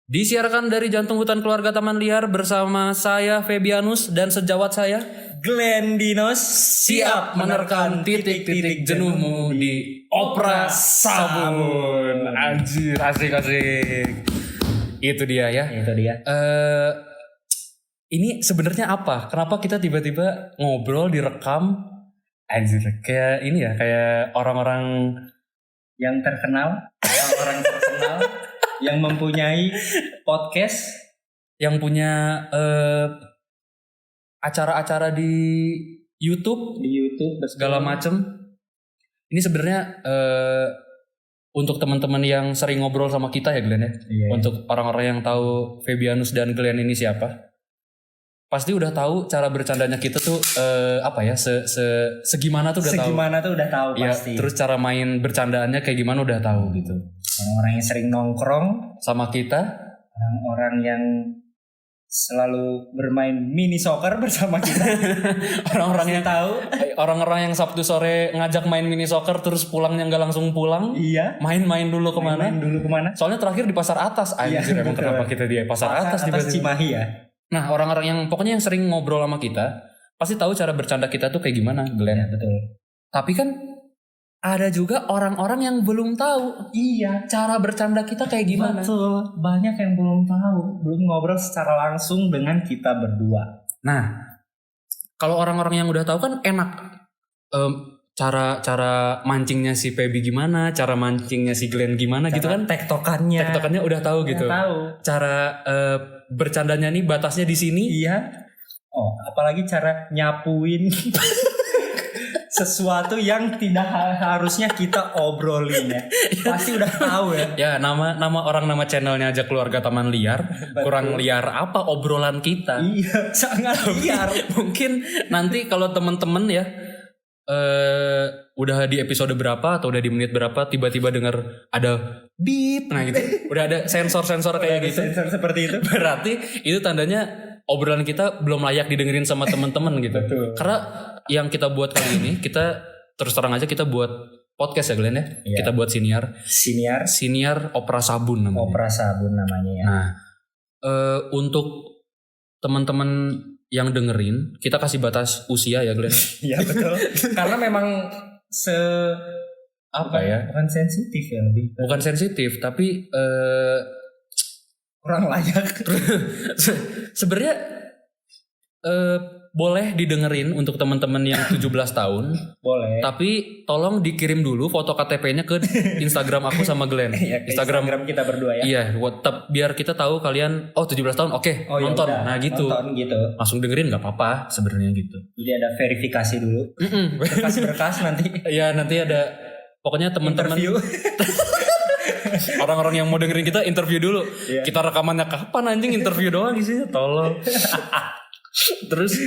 Disiarkan dari jantung hutan keluarga Taman Liar bersama saya Febianus dan sejawat saya Glenn Dinos siap menerkam titik-titik jenuhmu di Opera Sabun. Anjir, asik. Itu dia ya. Itu dia. Ini sebenarnya apa? Kenapa kita tiba-tiba ngobrol direkam? Anjir, kayak ini ya, kayak orang-orang Yang terkenal, orang-orang terkenal yang mempunyai podcast, yang punya acara-acara di YouTube segala macem. Ini sebenarnya untuk teman-teman yang sering ngobrol sama kita ya Glenn ya. Iya. Untuk orang-orang yang tahu Febianus dan Glenn ini siapa, pasti udah tahu cara bercandanya kita tuh segimana tuh udah tahu. Segimana tuh udah tahu Ya, pasti. terus cara main bercandaannya kayak gimana udah tahu gitu. Orang-orang yang sering nongkrong, Sama kita, orang-orang yang selalu bermain mini soccer bersama kita. orang-orang yang tahu. orang-orang yang Sabtu sore ngajak main mini soccer terus pulangnya nggak langsung pulang. Iya. Main-main dulu kemana? Main dulu kemana? Soalnya terakhir di Pasar Atas. Anjir, Iya, emang betul. kenapa kita di Pasar Atas tiba-tiba. Cimahi ya. Nah, orang-orang yang pokoknya yang sering ngobrol sama kita pasti tahu cara bercanda kita tuh kayak gimana, Glenn. Ya, betul. Tapi kan ada juga orang-orang yang belum tahu Iya. cara bercanda kita kayak gimana. Betul. Banyak yang belum tahu, belum ngobrol secara langsung dengan kita berdua. Nah, kalau orang-orang yang udah tahu kan enak. Cara mancingnya si Pebi gimana, cara mancingnya si Glenn gimana gitu kan. Tektokannya. Tektokannya udah tahu gitu. Tahu. Cara bercandanya nih batasnya di sini. Iya. Oh, apalagi cara nyapuin sesuatu yang tidak harusnya kita obrolin ya. Pasti udah tahu ya. Ya, nama channelnya aja Keluarga Taman Liar. Betul. Kurang liar apa obrolan kita. Iya, sangat liar. Mungkin nanti kalau temen-temen ya udah di episode berapa atau udah di menit berapa tiba-tiba dengar ada beep, nah gitu. Udah ada sensor-sensor kayak gitu. Sensor seperti itu. Berarti itu tandanya obrolan kita belum layak didengerin sama temen-temen gitu. Betul. Karena yang kita buat kali ini, kita terus terang aja kita buat podcast ya Glenn ya. Iya. Kita buat siniar Opera Sabun namanya. Opera Sabun namanya ya. Nah, untuk teman-teman yang dengerin, kita kasih batas usia ya Glenn. Iya betul. Karena memang bukan sensitif ya, lebih ke Bukan sensitif, tapi kurang layak. sebenarnya boleh didengerin untuk teman-teman yang 17 tahun. Boleh. Tapi tolong dikirim dulu foto KTP-nya ke Instagram aku sama Glenn. Iya, ke Instagram kita berdua ya. Iya, biar kita tahu kalian 17 tahun, oke, nonton. Yaudah, Nah gitu. Nonton gitu. Langsung dengerin nggak apa-apa sebenarnya gitu. Jadi ada verifikasi dulu. Berkas-berkas nanti. Iya, nanti ada pokoknya teman-teman Interview. orang-orang yang mau dengerin kita interview dulu. Iya. Kita rekamannya kapan anjing, interview doang isinya, tolong. Terus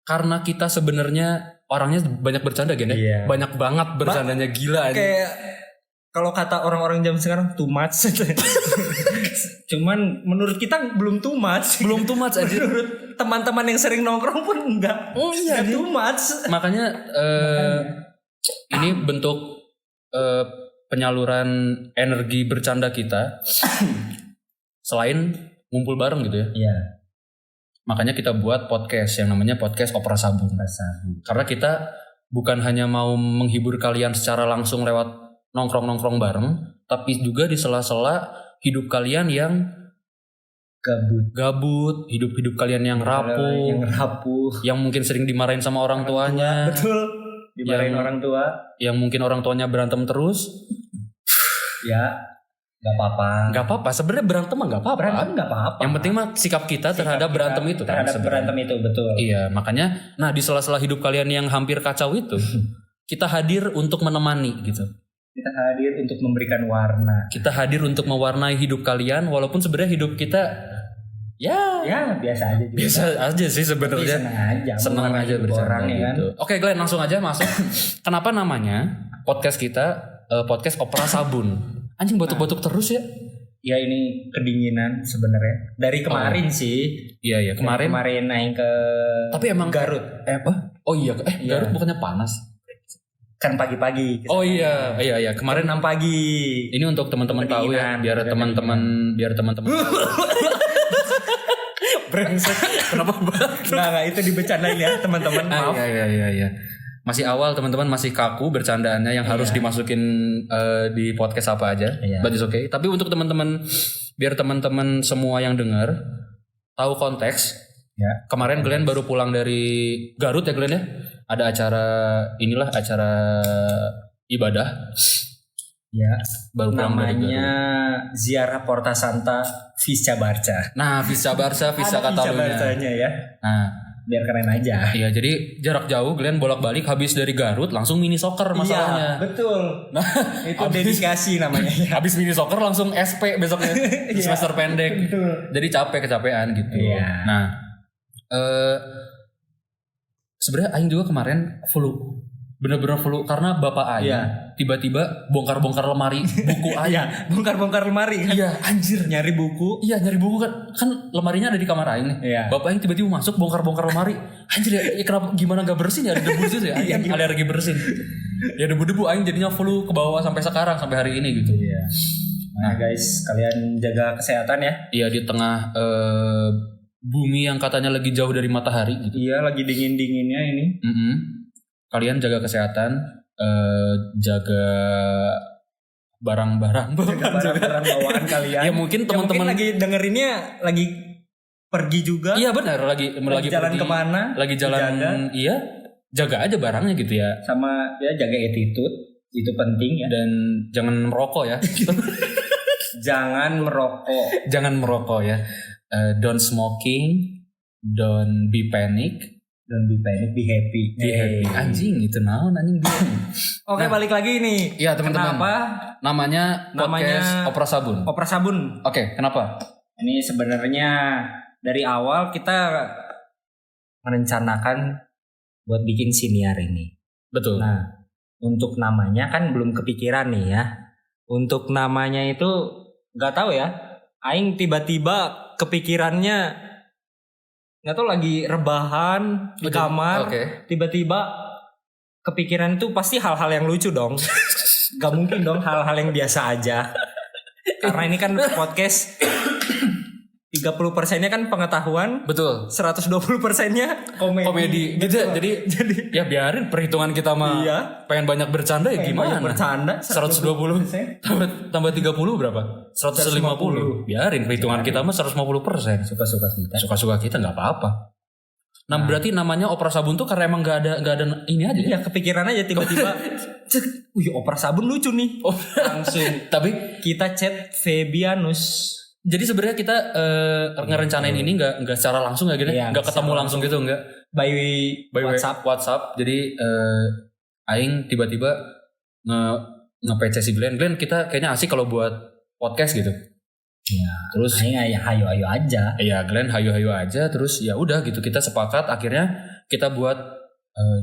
karena kita sebenarnya orangnya banyak bercanda gini, Iya. banyak banget bercandanya, gila aja. Kayak kalau kata orang-orang zaman sekarang too much. Cuman menurut kita belum too much. Belum too much aja. Menurut teman-teman yang sering nongkrong pun enggak. Enggak too much. Makanya ini bentuk penyaluran energi bercanda kita selain ngumpul bareng gitu ya. Iya. Makanya kita buat podcast yang namanya podcast Opera Sabun. Karena kita bukan hanya mau menghibur kalian secara langsung lewat nongkrong-nongkrong bareng, tapi juga di sela-sela hidup kalian yang gabut, hidup kalian yang rapuh, yang mungkin sering dimarahin sama orang tuanya. Betul. Dimarahin orang tua. Yang mungkin orang tuanya berantem terus. Ya, nggak apa-apa. Sebenarnya berantem mah nggak apa-apa. Berantem nggak apa-apa. Yang penting mah sikap kita terhadap berantem itu kan. Terhadap berantem itu, betul. Iya, makanya di sela-sela hidup kalian yang hampir kacau itu, kita hadir untuk menemani gitu. Kita hadir untuk memberikan warna. Kita hadir untuk mewarnai hidup kalian, walaupun sebenarnya hidup kita ya biasa aja juga. biasa aja sih sebenarnya. Senang aja bercanda orang ya kan. gitu. Oke Glenn, langsung aja masuk. Kenapa namanya podcast kita podcast Opera Sabun? Anjing batuk-batuk terus ya. Ya ini kedinginan sebenarnya. Dari kemarin sih. Iya kemarin naik ke tapi emang Garut. Garut bukannya panas. kan pagi-pagi. Oh iya. Kemarin 6 pagi. ini untuk teman-teman tahu ya, biar teman-teman Brengsek. kenapa Nah, itu dibecandain ya, teman-teman. Maaf. Iya. Masih awal teman-teman, masih kaku bercandaannya yang harus dimasukin di podcast apa aja. But it's okay. Tapi untuk teman-teman, biar teman-teman semua yang dengar tahu konteks. Ya. Kemarin Glenn baru pulang dari Garut ya Glenn ya. Ada acara ibadah. Ya. Baru pulang dari Garut. Namanya Ziarah Porta Santa Visca Barca. Nah, Visca Barca, Visca Catalunya. Barcanya ya. Nah, biar keren aja. iya, jadi jarak jauh Glenn bolak-balik habis dari Garut langsung mini soccer masalahnya. Iya, betul. Nah, itu dedikasi namanya. habis mini soccer langsung SP besoknya. Semester pendek. Betul. Jadi kecapean gitu. Iya. Nah, sebenarnya Aing juga kemarin flu. Bener-bener flu karena bapak Aing tiba-tiba bongkar-bongkar lemari buku Aing. Iya, bongkar-bongkar lemari kan. Iya, anjir. Nyari buku. Iya, nyari buku kan lemarinya ada di kamar Aing nih. Iya. Bapak Aing tiba-tiba masuk bongkar-bongkar lemari. Anjir ya, kenapa gimana gak bersin ya, ada debu gitu ya. Aing kan alergi bersin. Ya debu-debu Aing jadinya flu ke bawah sampai sekarang, sampai hari ini gitu. Iya. Nah, guys, kalian jaga kesehatan ya. Iya, di tengah bumi yang katanya lagi jauh dari matahari gitu. Iya, lagi dingin-dinginnya ini. Kalian jaga kesehatan, jaga barang-barang bawaan kalian. Ya mungkin teman-teman lagi dengerinnya lagi pergi juga. Iya benar, lagi jalan pergi, kemana? Lagi jalan jaga. Iya, jaga aja barangnya gitu ya. Sama ya jaga attitude, itu penting ya. Dan jangan merokok ya. Jangan merokok ya. Don't smoking, don't be panic. Don't be panic, be happy. Be happy. Anjing itu naon anjing dia. Oke, balik lagi nih. Iya, teman-teman. Kenapa? Namanya podcast Opera Sabun. Opera Sabun. Oke, kenapa? Ini sebenarnya dari awal kita merencanakan buat bikin siniar ini. Betul. Nah, untuk namanya kan belum kepikiran nih ya. Untuk namanya itu nggak tahu ya. Aing tiba-tiba kepikirannya nggak tahu lagi rebahan di kamar, tiba-tiba kepikiran itu pasti hal-hal yang lucu dong. Gak mungkin dong hal-hal yang biasa aja. Karena ini kan podcast 30%-nya kan pengetahuan, betul. 120%-nya komedi. Gitu. Jadi ya biarin perhitungan kita mah. Iya. Pengen banyak bercanda ya gimana? Bercanda 120 tambah 30 berapa? 150. Biarin perhitungan kita mah 150%. Suka-suka kita enggak apa-apa. Nah, berarti namanya Opera Sabun tuh karena emang enggak ada ini aja. Iya, kepikiran aja tiba-tiba. Wih, Opera Sabun lucu nih. Langsung. Tapi kita chat Febianus. Jadi sebenarnya kita ngerencanain ini nggak secara langsung ya gini, nggak ketemu langsung gitu, nggak by WhatsApp. Jadi Aing tiba-tiba nge-PC si Glenn, kita kayaknya asik kalau buat podcast gitu. Ya. Terus Aing hayo aja. Iya, Glenn hayo aja. Terus ya udah gitu kita sepakat akhirnya kita buat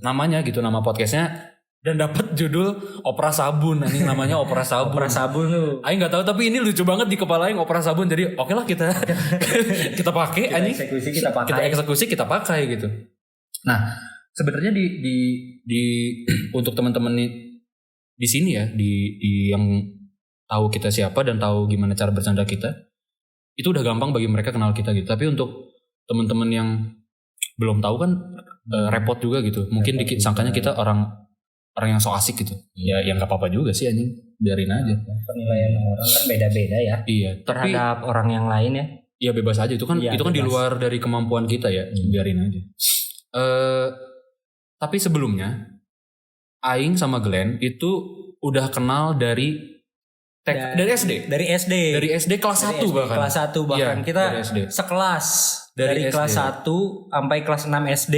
namanya gitu, nama podcastnya. Dan dapat judul Opera Sabun. Ini namanya Opera Sabun. Opera Sabun tuh. Aing nggak tahu tapi ini lucu banget di kepala Aing Opera Sabun. Jadi oke lah kita pakai. Kita eksekusi kita pakai gitu. Nah sebenarnya di untuk teman-teman di sini ya di yang tahu kita siapa dan tahu gimana cara bercanda kita, itu udah gampang bagi mereka kenal kita gitu. Tapi untuk teman-teman yang belum tahu kan repot juga gitu. Mungkin sangkanya kita orang yang so asik gitu. Ya yang nggak apa-apa juga sih anjing, biarin aja. Penilaian orang kan beda-beda ya. Iya, terhadap orang yang lain ya. Iya bebas aja itu kan di luar dari kemampuan kita ya, biarin aja. Tapi sebelumnya Aing sama Glenn itu udah kenal dari SD. Dari SD kelas 1 bahkan. Kelas 1 bahkan kita sekelas. Dari kelas 1 sampai kelas 6 SD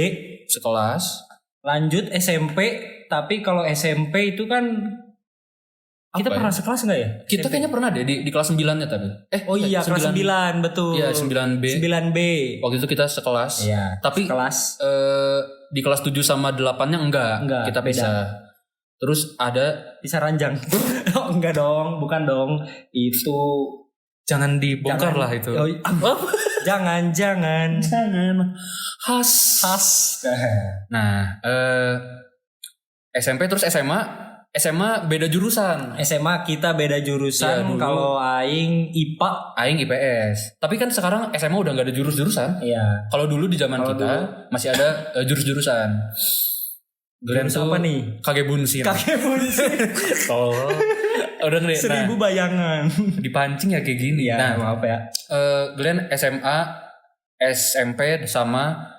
sekelas. Lanjut SMP, tapi kalau SMP itu kan kita pernah sekelas enggak ya? Kita kayaknya pernah deh di kelas 9-nya tapi. Kelas 9 betul. Iya, 9B. 9B. Waktu itu kita sekelas. Iya. Tapi sekelas. Di kelas 7 sama 8-nya enggak. Kita pisah. Terus ada pisah ranjang. Oh, enggak dong, bukan dong. Itu jangan dibongkar lah itu. Jangan. Khas. Nah, SMP terus SMA beda jurusan. SMA kita beda jurusan. Iya, dulu. Kalau aing IPA, Aing IPS. Tapi kan sekarang SMA udah nggak ada jurus-jurusan. iya. Kalau dulu di zaman Kalau kita masih ada jurus-jurusan. Glenn Jurus tuh apa nih? Kagebunsin. Kagebunsin. Oh. Udah nih. 1000 bayangan. Dipancing ya kayak gini. Iya, Nah, maaf ya. Glenn SMA, SMP sama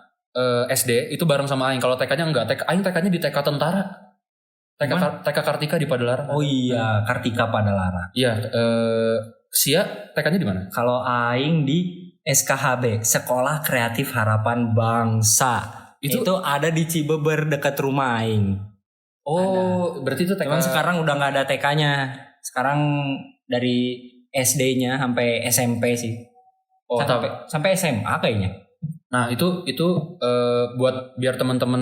SD itu bareng sama Aing. Kalau TK-nya enggak. Aing TK-nya di TK Tentara. TK Kartika di Padalarang. Oh iya, Kartika Padalarang. Iya, Sia TK-nya di mana? Kalau aing di SKHB, Sekolah Kreatif Harapan Bangsa. Itu ada di Cibeber dekat rumah aing. Oh, berarti itu TK. Cuman sekarang udah nggak ada TK-nya. Sekarang dari SD-nya sampai SMP sih. Oh, sampai SMA kayaknya. Nah, itu buat biar teman-teman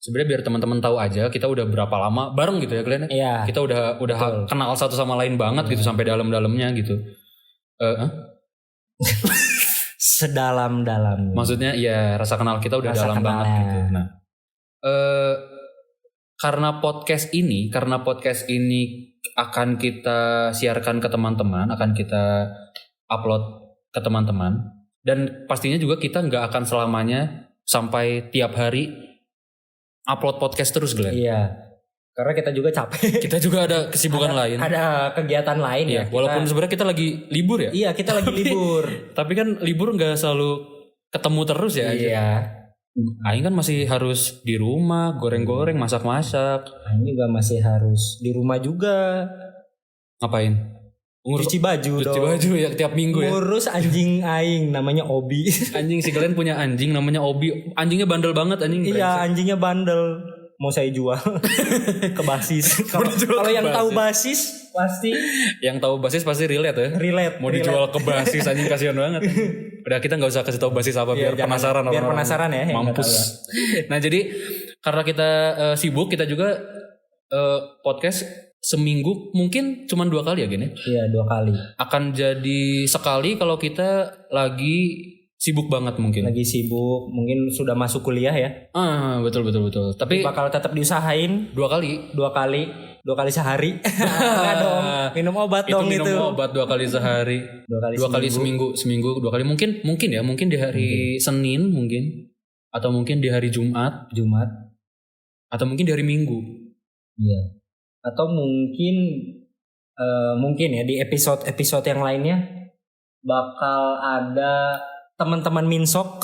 sebenarnya biar teman-teman tahu aja kita udah berapa lama bareng gitu ya Glenn. Iya. Kita udah betul. Kenal satu sama lain banget gitu sampai dalam-dalamnya gitu. Sedalam-dalamnya. Maksudnya ya rasa kenal kita udah dalam banget gitu. Nah, karena podcast ini akan kita siarkan ke teman-teman, akan kita upload ke teman-teman, dan pastinya juga kita nggak akan selamanya sampai tiap hari upload podcast terus Glenn. Iya. Karena kita juga capek. Kita juga ada kesibukan lain. Ada kegiatan lain ya. Walaupun sebenarnya kita lagi libur ya. Iya, kita lagi libur. Tapi kan libur nggak selalu ketemu terus ya. Iya. Aing kan masih harus di rumah, goreng-goreng, masak-masak. Aing juga masih harus di rumah juga. Ngapain? Cuci baju ya tiap minggu ya. Ngurus anjing aing namanya Obi. Anjing si kalian punya anjing namanya Obi. Anjingnya bandel banget anjing. Iya, anjingnya bandel. Mau saya jual ke basis. Kalau yang tahu basis pasti relate ya. Relate. Mau dijual ke basis anjing kasihan banget. Udah kita nggak usah kasih tahu basis apa biar penasaran. Biar penasaran ya. Mampus. Nah jadi karena kita sibuk kita juga podcast seminggu mungkin cuma 2 kali ya gini. Iya 2 kali. Akan jadi sekali kalau kita lagi sibuk banget mungkin. Lagi sibuk, mungkin sudah masuk kuliah ya. Betul. Tapi bakal tetap diusahain 2 kali. 2 kali sehari. Enggak dong. Minum obat dong itu. Minum obat 2 kali sehari. 2 kali seminggu 2 kali mungkin di hari Senin mungkin atau mungkin di hari Jumat atau mungkin di hari Minggu. Iya. Atau mungkin ya di episode yang lainnya bakal ada teman-teman minsok.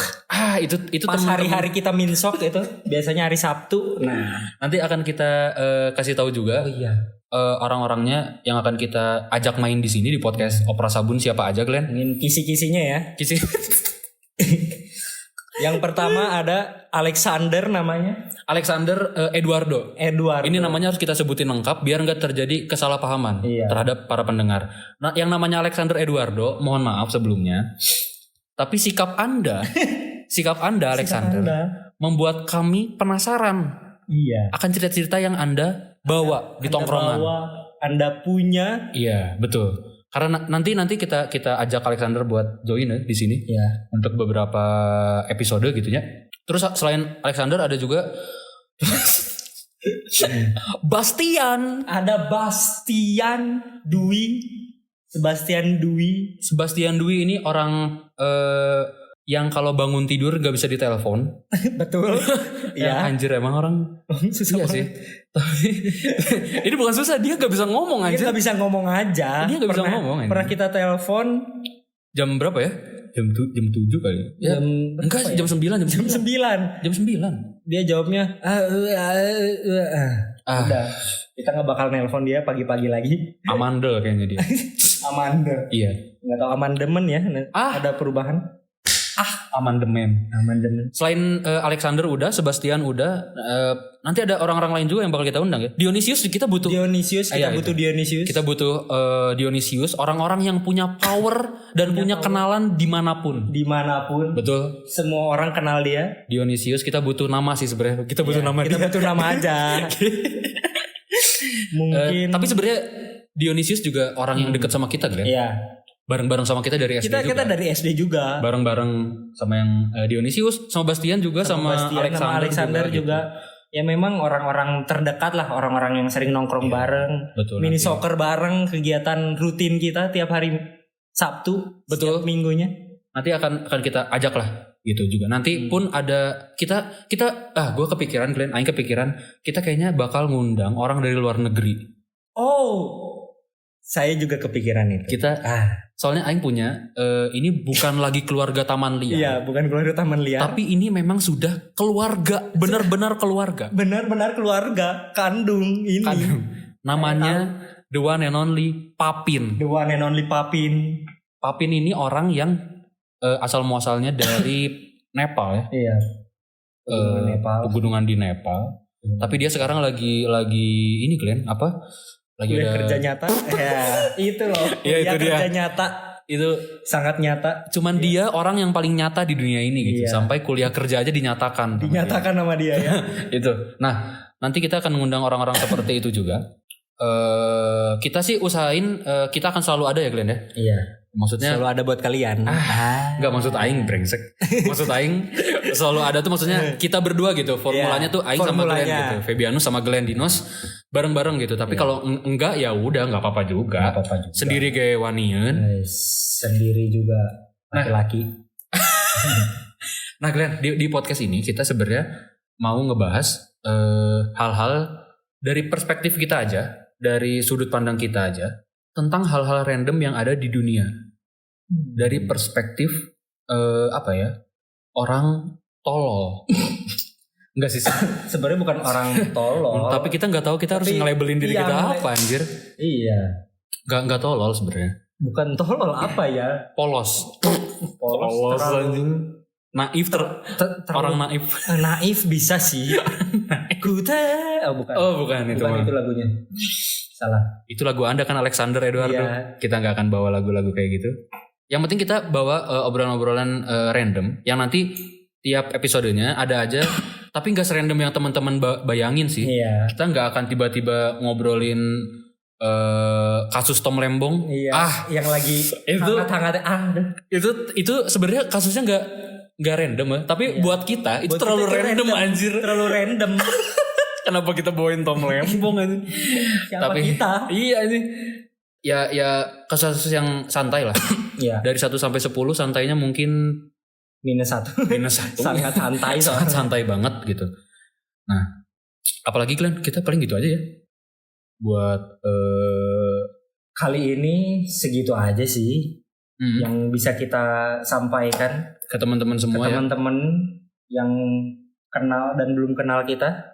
Itu pas hari-hari kita minsok itu biasanya hari Sabtu. Nah, nanti akan kita kasih tahu juga. Oh iya. Orang-orangnya yang akan kita ajak main di sini di podcast Opera Sabun siapa aja Glenn? Ingin kisi-kisinya ya. Yang pertama ada Alexander namanya. Alexander Eduardo. Ini namanya harus kita sebutin lengkap biar nggak terjadi kesalahpahaman terhadap para pendengar. Nah, yang namanya Alexander Eduardo, mohon maaf sebelumnya. Tapi sikap Anda Alexander membuat kami penasaran. Iya. Akan cerita-cerita yang Anda bawa di tongkrongan. Anda punya. Iya, betul. Karena nanti kita ajak Alexander buat join ya di sini. Iya. Untuk beberapa episode gitu ya. Terus selain Alexander ada juga Bastian. Ada Sebastian Dwi ini orang yang kalau bangun tidur gak bisa ditelepon. Betul. Ya anjir emang orang susah iya sih. Tapi ini bukan susah, dia gak bisa ngomong aja. Dia gak bisa ngomong aja. Dia gak bisa ngomong aja. Pernah kita telepon jam berapa ya? Jam 7 kali. Ya. Enggak, jam 9. Jam 9. Dia jawabnya udah. Kita gak bakal nelpon dia pagi-pagi lagi. Amandel kayaknya dia. Amandel. Iya. Gak tahu amandemen ya. Ada perubahan. Amandemen. Selain Alexander udah, Sebastian udah, nanti ada orang-orang lain juga yang bakal kita undang ya. Dionysius kita butuh. Kita butuh Dionysius, orang-orang yang punya power dan punya kenalan dimanapun. Betul. Semua orang kenal dia. Dionysius kita butuh nama sih sebenarnya. Kita butuh nama dia. Kita butuh nama aja. Mungkin. Tapi sebenarnya Dionysius juga orang yang dekat sama kita kan? Iya. Bareng-bareng sama kita dari SD juga. Kita dari SD juga. Bareng-bareng sama yang Dionysius, sama Bastian juga, sama Alexander juga. ya memang orang-orang terdekat lah, orang-orang yang sering nongkrong bareng, Betul. mini nanti. soccer bareng, kegiatan rutin kita tiap hari Sabtu, Betul. setiap minggunya. Nanti akan kita ajak lah gitu juga. Nanti pun ada kita gue kepikiran Glenn, aing kepikiran kita kayaknya bakal ngundang orang dari luar negeri. Oh, saya juga kepikiran itu. Kita soalnya aing punya ini bukan lagi keluarga Taman Liar. Iya, bukan keluarga Taman Liar. Tapi ini memang sudah keluarga, benar-benar keluarga. Benar-benar keluarga kandung ini. Namanya the one and only Papin. The one and only Papin. Papin ini orang yang asal muasalnya dari Nepal ya. Iya. Pegunungan Nepal. Pegunungan di Nepal. Tapi dia sekarang lagi ini Glenn apa? Lagi Kuliah ada kerja nyata. Ya, itu loh. Ya, itu dia. Kerja nyata. itu Sangat nyata. cuman dia orang yang paling nyata di dunia ini gitu. Iya. Sampai kuliah kerja aja dinyatakan. sama Dinyatakan sama dia ya. dia. Itu. Nah, nanti kita akan mengundang orang-orang seperti itu juga. Kita sih usahain kita akan selalu ada ya Glenn ya. Iya. Maksudnya Selalu ada buat kalian. Enggak maksud aing brengsek. Maksud aing selalu ada tuh maksudnya kita berdua gitu. Formulanya tuh aing sama Glenn gitu. Febianus sama Glenn Dinos bareng-bareng gitu. Tapi kalau enggak ya udah enggak apa-apa juga. Nggak apa-apa juga. Sendiri kayak wanian. Sendiri juga laki-laki. Nah Glenn, di podcast ini kita sebenarnya mau ngebahas hal-hal dari perspektif kita aja, dari sudut pandang kita aja, tentang hal-hal random yang ada di dunia. Dari perspektif apa ya? Orang tolol. Enggak sih. Sebenarnya bukan orang tolol. Tapi kita nggak tahu kita harus nge-labelin diri iya, kita apa anjir. Iya. Nggak tolol sebenarnya. Bukan tolol apa ya? Polos. Polos terlalu, anjing. Naif orang naif. naif bisa sih. bukan. Oh bukan itu. Bukan itu lagunya. Salah. Itu lagu Anda kan Alexander Eduardo. Iya. Kita nggak akan bawa lagu-lagu kayak gitu. Yang penting kita bawa obrolan-obrolan random yang nanti tiap episodenya ada aja. Tapi nggak serandom yang teman-teman bayangin sih. Iya. Kita nggak akan tiba-tiba ngobrolin kasus Tom Lembong. Iya. Yang lagi itu hangat-hangat. Itu sebenarnya kasusnya nggak random ya. Tapi buat kita itu Buat terlalu kita itu random anjir. Terlalu random. Kenapa kita bawain Tom Lembong anjir? Siapa kita? Iya ini. Ya kasus yang santai lah. Iya. Dari 1 sampai 10 santainya mungkin -1. -1. Sangat santai Sangat soalnya. santai banget gitu. Nah, apalagi Glenn, kita paling gitu aja ya. Buat Kali ini segitu aja sih yang bisa kita sampaikan ke teman-teman semua ke teman-teman yang kenal dan belum kenal kita.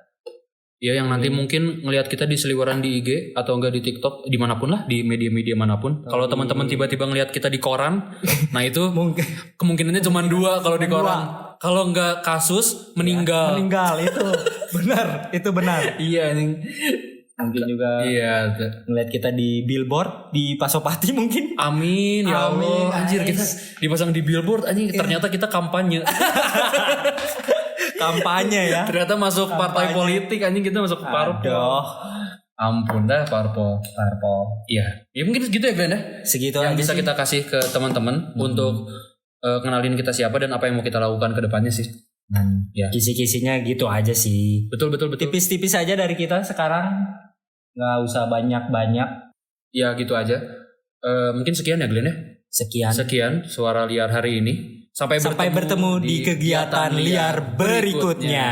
Ya yang nanti mungkin ngelihat kita di seliweran di IG atau enggak di TikTok, dimanapun lah, di media-media manapun. Kalau teman-teman tiba-tiba ngelihat kita di koran, nah itu kemungkinannya cuma 2 kalau di koran. Kalau enggak kasus meninggal. Meninggal itu benar, itu benar. Iya anjing. Mungkin juga ngelihat kita di billboard di Pasopati mungkin. Amin ya Amin, Allah. Anjir kita dipasang di billboard anjing, ternyata kita kampanye. Kampanye ya. Ternyata masuk partai politik anjing, kita masuk ke parpol. Aduh. Ampun dah parpol. Iya. Ya mungkin segitu ya Glenn ya. Segitu yang aja bisa sih. kita kasih ke teman-teman untuk kenalin kita siapa dan apa yang mau kita lakukan ke depannya sih. Ya. Kisi-kisinya gitu aja sih. Betul. Tipis-tipis aja dari kita sekarang. Nggak usah banyak-banyak. Ya gitu aja. Mungkin sekian ya Glenn ya. Sekian suara liar hari ini. Sampai bertemu di kegiatan liar berikutnya.